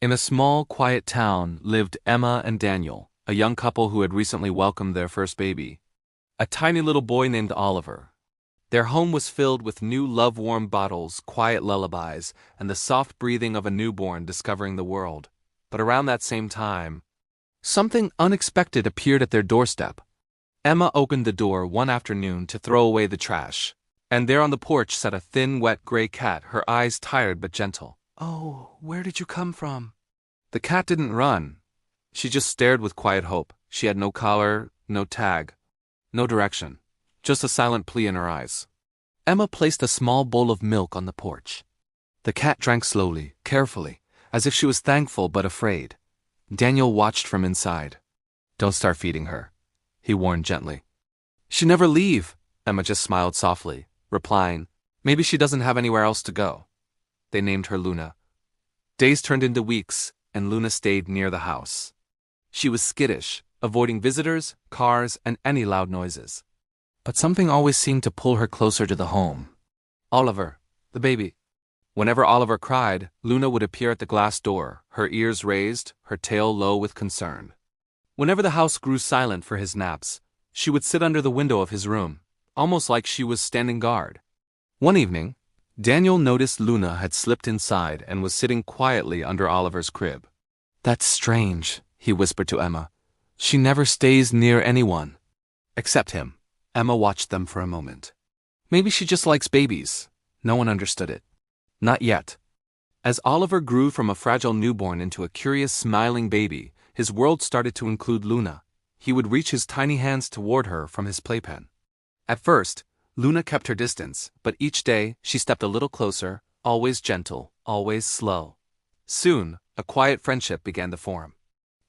In a small, quiet town lived Emma and Daniel, a young couple who had recently welcomed their first baby, a tiny little boy named Oliver. Their home was filled with new love-warm bottles, quiet lullabies, and the soft breathing of a newborn discovering the world. But around that same time, something unexpected appeared at their doorstep. Emma opened the door one afternoon to throw away the trash, and there on the porch sat a thin, wet gray cat, her eyes tired but gentle. "Oh, where did you come from?" The cat didn't run. She just stared with quiet hope. She had no collar, no tag, no direction, just a silent plea in her eyes. Emma placed a small bowl of milk on the porch. The cat drank slowly, carefully, as if she was thankful but afraid. Daniel watched from inside. "Don't start feeding her," he warned gently. "She'll never leave," Emma just smiled softly, replying, "Maybe she doesn't have anywhere else to go." They named her Luna. Days turned into weeks, and Luna stayed near the house. She was skittish, avoiding visitors, cars, and any loud noises. But something always seemed to pull her closer to the home. Oliver, the baby. Whenever Oliver cried, Luna would appear at the glass door, her ears raised, her tail low with concern. Whenever the house grew silent for his naps, she would sit under the window of his room, almost like she was standing guard. One evening, Daniel noticed Luna had slipped inside and was sitting quietly under Oliver's crib. "That's strange," he whispered to Emma. "She never stays near anyone." Except him. Emma watched them for a moment. Maybe she just likes babies. No one understood it. Not yet. As Oliver grew from a fragile newborn into a curious, smiling baby, his world started to include Luna. He would reach his tiny hands toward her from his playpen. At first, Luna kept her distance, but each day she stepped a little closer, always gentle, always slow. Soon, a quiet friendship began to form.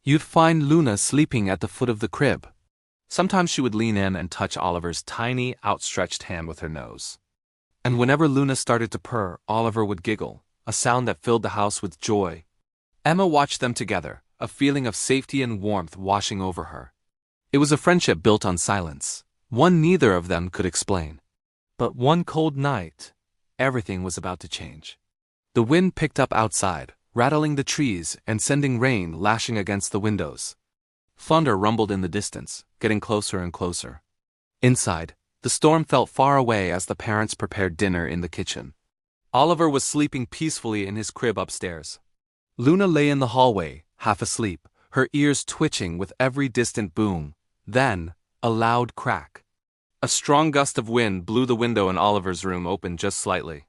You'd find Luna sleeping at the foot of the crib. Sometimes she would lean in and touch Oliver's tiny, outstretched hand with her nose. And whenever Luna started to purr, Oliver would giggle, a sound that filled the house with joy. Emma watched them together, a feeling of safety and warmth washing over her. It was a friendship built on silence, one neither of them could explain. But one cold night, everything was about to change. The wind picked up outside, rattling the trees and sending rain lashing against the windows. Thunder rumbled in the distance, getting closer and closer. Inside, the storm felt far away as the parents prepared dinner in the kitchen. Oliver was sleeping peacefully in his crib upstairs. Luna lay in the hallway, half asleep, her ears twitching with every distant boom. Then, a loud crack. A strong gust of wind blew the window in Oliver's room open just slightly.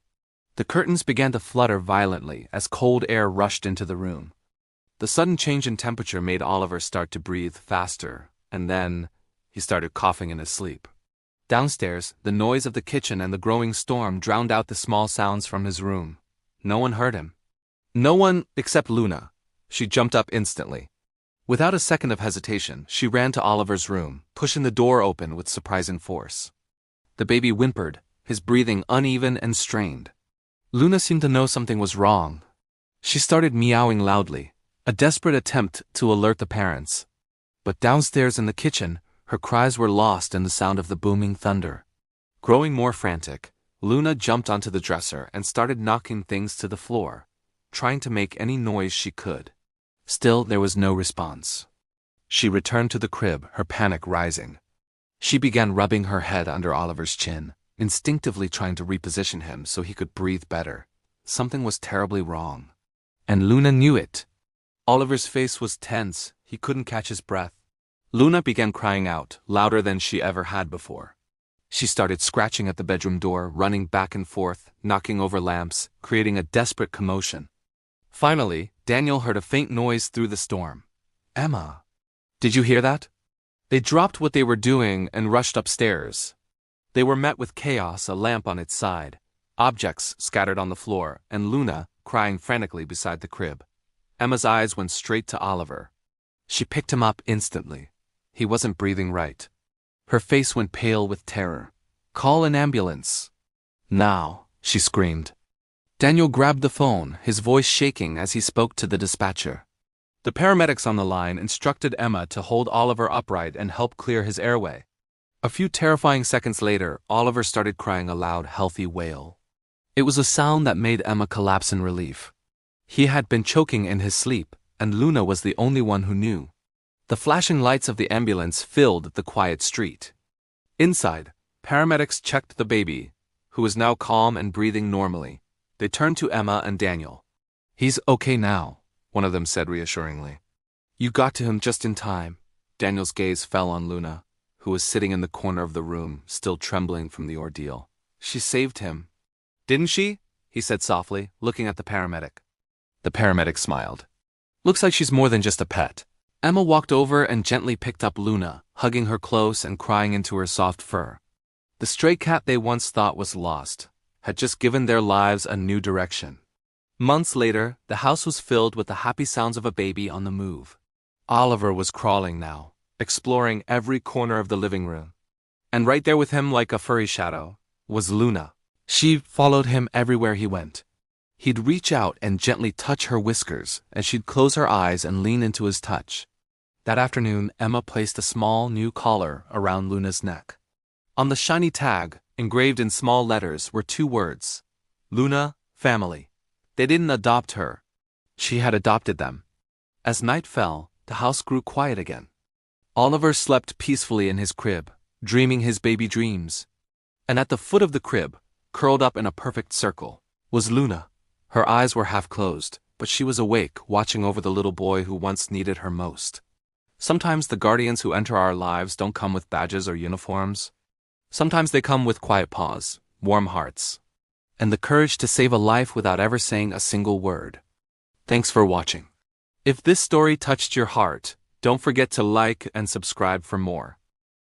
The curtains began to flutter violently as cold air rushed into the room. The sudden change in temperature made Oliver start to breathe faster, and then he started coughing in his sleep. Downstairs, the noise of the kitchen and the growing storm drowned out the small sounds from his room. No one heard him. No one except Luna. She jumped up instantly. Without a second of hesitation, she ran to Oliver's room, pushing the door open with surprising force. The baby whimpered, his breathing uneven and strained. Luna seemed to know something was wrong. She started meowing loudly, a desperate attempt to alert the parents. But downstairs in the kitchen, her cries were lost in the sound of the booming thunder. Growing more frantic, Luna jumped onto the dresser and started knocking things to the floor, trying to make any noise she could. Still, there was no response. She returned to the crib, her panic rising. She began rubbing her head under Oliver's chin, instinctively trying to reposition him so he could breathe better. Something was terribly wrong. And Luna knew it. Oliver's face was tense, he couldn't catch his breath. Luna began crying out, louder than she ever had before. She started scratching at the bedroom door, running back and forth, knocking over lamps, creating a desperate commotion. Finally, Daniel heard a faint noise through the storm. "Emma, did you hear that?" They dropped what they were doing and rushed upstairs. They were met with chaos, a lamp on its side, objects scattered on the floor, and Luna crying frantically beside the crib. Emma's eyes went straight to Oliver. She picked him up instantly. He wasn't breathing right. Her face went pale with terror. "Call an ambulance." "Now," she screamed. Daniel grabbed the phone, his voice shaking as he spoke to the dispatcher. The paramedics on the line instructed Emma to hold Oliver upright and help clear his airway. A few terrifying seconds later, Oliver started crying a loud, healthy wail. It was a sound that made Emma collapse in relief. He had been choking in his sleep, and Luna was the only one who knew. The flashing lights of the ambulance filled the quiet street. Inside, paramedics checked the baby, who was now calm and breathing normally. They turned to Emma and Daniel. "He's okay now," one of them said reassuringly. "You got to him just in time." Daniel's gaze fell on Luna, who was sitting in the corner of the room, still trembling from the ordeal. "She saved him." "Didn't she?" he said softly, looking at the paramedic. The paramedic smiled. "Looks like she's more than just a pet." Emma walked over and gently picked up Luna, hugging her close and crying into her soft fur. The stray cat they once thought was lost had just given their lives a new direction. Months later, the house was filled with the happy sounds of a baby on the move. Oliver was crawling now, exploring every corner of the living room. And right there with him, like a furry shadow, was Luna. She followed him everywhere he went. He'd reach out and gently touch her whiskers, and she'd close her eyes and lean into his touch. That afternoon, Emma placed a small new collar around Luna's neck. On the shiny tag, engraved in small letters, were 2 words: Luna, family. They didn't adopt her. She had adopted them. As night fell, the house grew quiet again. Oliver slept peacefully in his crib, dreaming his baby dreams. And at the foot of the crib, curled up in a perfect circle, was Luna. Her eyes were half closed, but she was awake, watching over the little boy who once needed her most. Sometimes the guardians who enter our lives don't come with badges or uniforms. Sometimes they come with quiet paws, warm hearts, and the courage to save a life without ever saying a single word. Thanks for watching. If this story touched your heart, don't forget to like and subscribe for more.